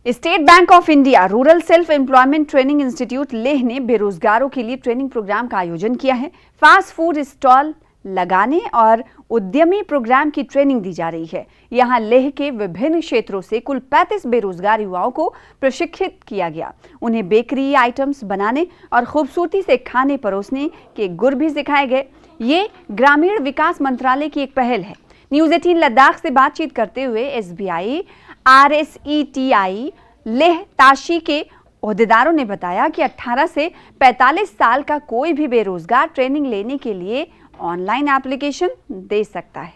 State bank of India rural self employment training institute Leh ने बेरोजगारों के लिए ट्रेनिंग प्रोग्राम का आयोजन किया है। फास्ट फूड स्टॉल लगाने और उद्यमी प्रोग्राम की ट्रेनिंग दी जा रही है। यहां लेह के विभिन्न क्षेत्रों से कुल 35 बेरोजगार युवाओं को प्रशिक्षित किया गया। उन्हें बेकरी आइटम्स बनाने और खूबसूरती से खाने परोसने के गुर भी सिखाए गए। ये ग्रामीण विकास मंत्रालय की एक पहल है। न्यूज़ 18 लद्दाख से बातचीत करते हुए SBI RSETI लेह ताशी के ओहदेदारों ने बताया कि 18 से 45 साल का कोई भी बेरोजगार ट्रेनिंग लेने के लिए ऑनलाइन एप्लीकेशन दे सकता है।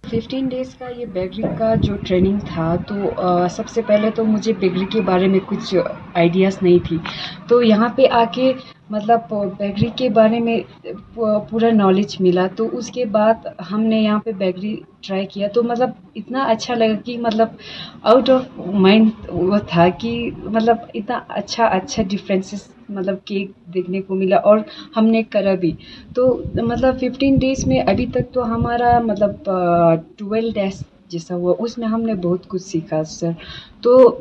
15 डेज़ का ये बेकरी का जो ट्रेनिंग था, तो सबसे पहले तो मुझे बेकरी के बारे में कुछ आइडियाज़ नहीं थी। तो यहाँ पे आके मतलब बेकरी के बारे में पूरा नॉलेज मिला। तो उसके बाद हमने यहाँ पे बेकरी ट्राई किया, तो मतलब इतना अच्छा लगा कि मतलब आउट ऑफ माइंड वो था कि मतलब इतना अच्छा डिफरेंसेस मतलब केक देखने को मिला और हमने करा भी। तो मतलब 15 डेज़ में अभी तक तो हमारा मतलब 12 डेज़ जैसा हुआ, उसमें हमने बहुत कुछ सीखा सर। तो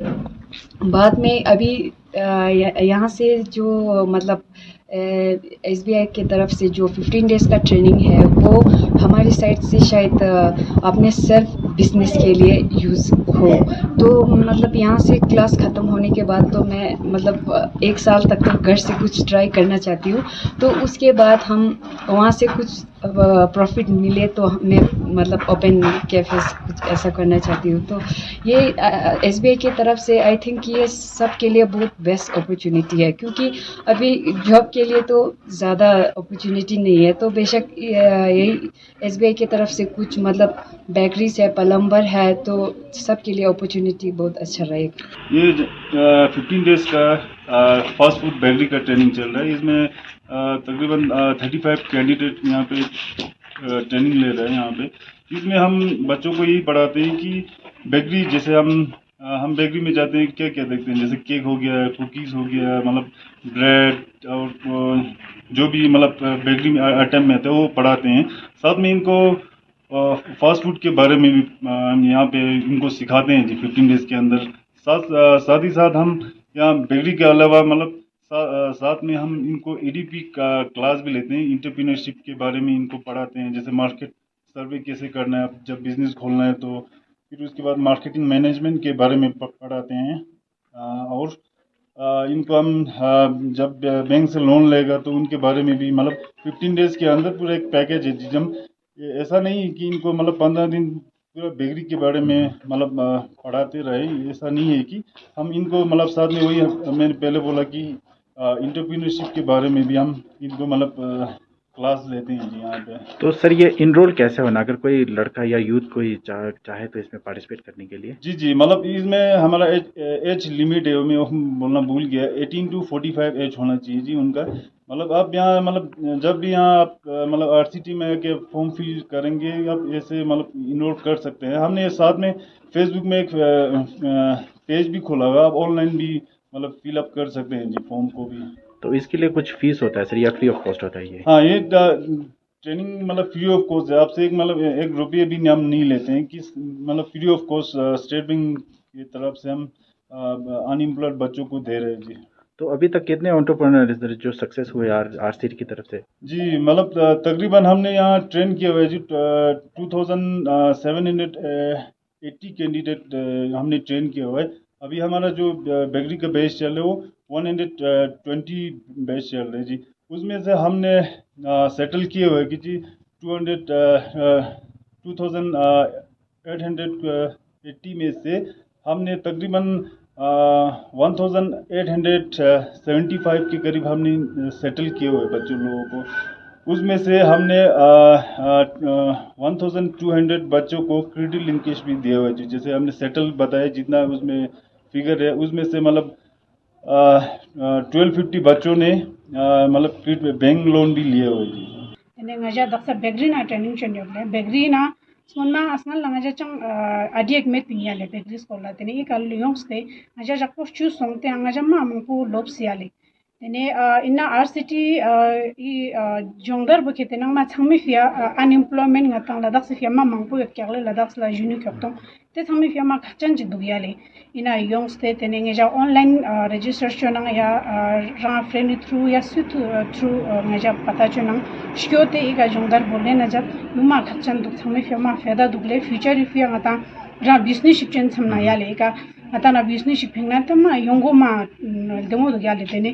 बाद में अभी यहाँ से जो मतलब SBI की तरफ से जो 15 डेज़ का ट्रेनिंग है, वो हमारी साइड से शायद अपने सेल्फ बिजनेस के लिए यूज़ हो। तो मतलब यहाँ से क्लास ख़त्म होने के बाद तो मैं मतलब 1 साल तक तो घर से कुछ ट्राई करना चाहती हूँ। तो उसके बाद हम वहाँ से कुछ प्रॉफिट मिले तो मैं मतलब ओपन कैफ़ेज़ कुछ ऐसा करना चाहती हूँ। तो ये SBI की तरफ से आई थिंक ये सब के लिए बहुत बेस्ट अपॉर्चुनिटी है, क्योंकि अभी जॉब के लिए तो ज़्यादा अपॉर्चुनिटी नहीं है। तो बेशक यही SBI की तरफ से कुछ मतलब बेकरीज है, प्लम्बर है, तो सब के लिए अपॉर्चुनिटी बहुत अच्छा रहेगा। ये 15 डेज़ का फास्ट फूड बेकरी का ट्रेनिंग चल रहा है। इसमें तकरीबन 35 कैंडिडेट यहाँ पे ट्रेनिंग ले रहे हैं। यहाँ पे इसमें हम बच्चों को यही पढ़ाते हैं कि बेकरी जैसे हम बेकरी में जाते हैं, क्या क्या देखते हैं, जैसे केक हो गया, कुकीज़ हो गया, मतलब ब्रेड और जो भी मतलब बेकरी में आइटम में आता है वो पढ़ाते हैं। साथ में इनको फास्ट फूड के बारे में भी यहाँ पे इनको सिखाते हैं जी 15 डेज़ के अंदर। साथ ही साथ हम यहाँ बेकरी के अलावा मतलब साथ में हम इनको EDP का क्लास भी लेते हैं। एंटरप्रेन्योरशिप के बारे में इनको पढ़ाते हैं, जैसे मार्केट सर्वे कैसे करना है जब बिजनेस खोलना है। तो फिर उसके बाद मार्केटिंग मैनेजमेंट के बारे में पढ़ाते हैं। और इनको हम जब बैंक से लोन लेगा तो उनके बारे में भी मतलब 15 डेज़ के अंदर पूरा एक पैकेज है जी। हम ऐसा नहीं कि इनको मतलब 15 दिन पूरा बेकरी के बारे में मतलब पढ़ाते रहे। ऐसा नहीं है कि हम इनको मतलब साथ में वही मैंने पहले बोला कि एंटरप्रेन्योरशिप के बारे में भी हम इनको मतलब क्लास लेते हैं जी यहाँ पे। तो सर ये इनरोल कैसे होना, अगर कोई लड़का या यूथ कोई चाहे तो इसमें पार्टिसिपेट करने के लिए? जी मतलब इसमें हमारा एज लिमिट है, मैं बोलना भूल गया। 18 to 45 एज होना चाहिए जी उनका। मतलब आप यहाँ मतलब जब भी यहाँ आप मतलब RCT में आके फॉर्म फिल करेंगे, आप ऐसे मतलब इनरोल कर सकते हैं। हमने साथ में फेसबुक में एक पेज भी खोला हुआ, आप ऑनलाइन भी मतलब फिलअप कर सकते हैं जी फॉर्म को भी। तो इसके लिए कुछ फीस होता है सर या फ्री ऑफ कॉस्ट होता है ये? हाँ, ये ट्रेनिंग मतलब फ्री ऑफ कॉस्ट है। आपसे एक रुपये भी हम नहीं लेते हैं कि मतलब free of cost state bank की तरफ से हम अनएम्प्लॉयड बच्चों को दे रहे हैं जी। तो अभी तक कितने एंटरप्रेन्योर जो सक्सेस हुए RCT की तरफ से? जी मतलब तकरीबन हमने यहाँ ट्रेन किया हुआ है जी 2780 कैंडिडेट हमने ट्रेन किया हुआ है। अभी हमारा जो बेकरी का बैच चल रहा है वो 120 बैच चल रहे हैं जी। उसमें से हमने सेटल किए हुए कि जी 2880 में से हमने तकरीबन 1875 के करीब हमने सेटल किए हुए बच्चों लोगों को। उसमें से हमने 1200 बच्चों को क्रेडिट लिंकेज भी दिया हुआ है। जैसे हमने सेटल बताया जितना उसमें फिगर है, उसमें से मतलब 1250 बच्चों ने मतलब बैंक लोन भी लिए हुए जी। ngaja daksa beggri na training chen yogle beggri na sonna asnal la ngaja chang adiek met pinya le beggri skola tene ikal yongs te ngaja jakpo chu songte ngaja ma mangpu lop siale tene inna RCT I jongdar buke tenang ma changmi fia unemployment ngatang ladak se fia ma mangpu yak kyakle ladak la junu kyokton te changmi fia ma khachan ji dugyale ina young state tene ngeja online registration nang ya ra friend through ya sut through ngeja pata chunang shkyote iga jongdar bolle na jat numa khachan duk changmi fia ma feda dugle future fia ngata ra business shipchen chamna yale ka ata na business shipping na tama yongo ma demo dugyale tene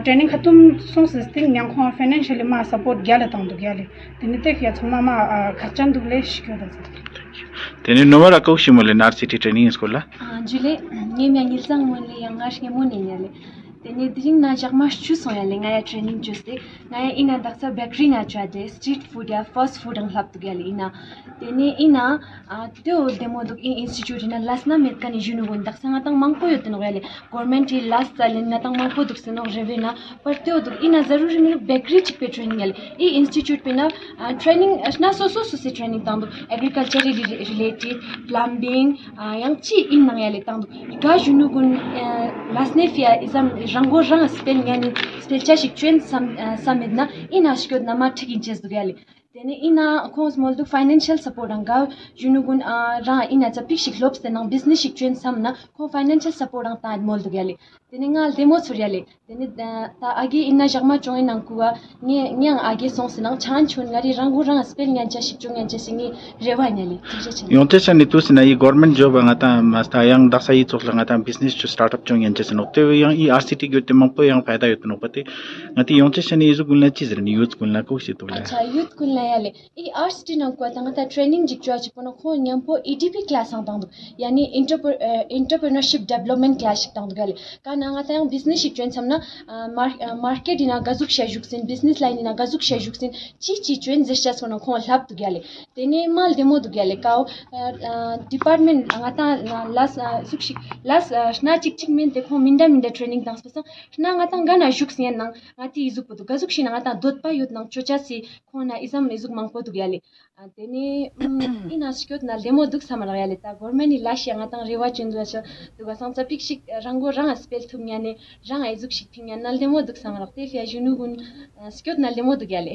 training khatum song system nyang kho financially ma support gyale tang du gyale tini tek ya chuma ma khachan du le shikyo da Tene nomor akau shimole RCT training school la. Jule nge mi angil sang mo le yang nge mo ne nyale tene ding na jagma chu so ya le ngaya training juste ngaya ina daksa bakery na chade street food ya fast food ang hap gale ina tene ina to demo duk institute na last na met kan junu gon daksa ngatang mangpo yot no gale government I last salen na tang mangpo duk seno revena par to duk ina zaruri me bakery chik pe training gale I institute pe na training na so se training tang agriculture related plumbing yang chi in nang yale tang ga junu gon last ne fia izam rango rang spell yani spell cha shik train samedna ina shkod na ma thikin ches dugali tene ina khos mol du financial support anga junugun ra ina cha pik shik lops tena business shik train samna kho financial support ang ta mol dugali tene ngal demo suryale tene ta agi ina jagma join ang kuwa ngyang agi song sinang chan chun ngari rango rang spell ngan cha shik chung ngan cha singi rewa nyali Yonte chani tu sina I government job ngata masta yang daksa I chokla ngata business to startup chong yan chesno te yang I RCT gyote mangpo yang faida yotno pate ngati yonte chani izu gulna chizre ni youth gulna ko si to la acha youth kunla yale I RCT nang kwa tangata training jikchwa chipono kho nyampo EDP class ang tangdu yani entrepreneurship development class tangdu gale kana ngata yang business ship train samna market ina gazuk shajuksin business line ina gazuk shajuksin chi train zeshas kono kho lab tu gale tene mal demo du gale kaw department ngata las sukshik las shna chik men te kho minda training dang spasa shna ngata gana shuksin nang ngati izuk putu gazuk shina ngata dot pa yut nang chocha si khona izam izuk mangpo du gale tene ina shkyot na demo duk samara gale ta government ilash ngata rewa chendu acha duga samsa pik shik rango rang spell thum yani rang izuk shik ping nal demo duk samara te fia junugun shkyot na demo du gale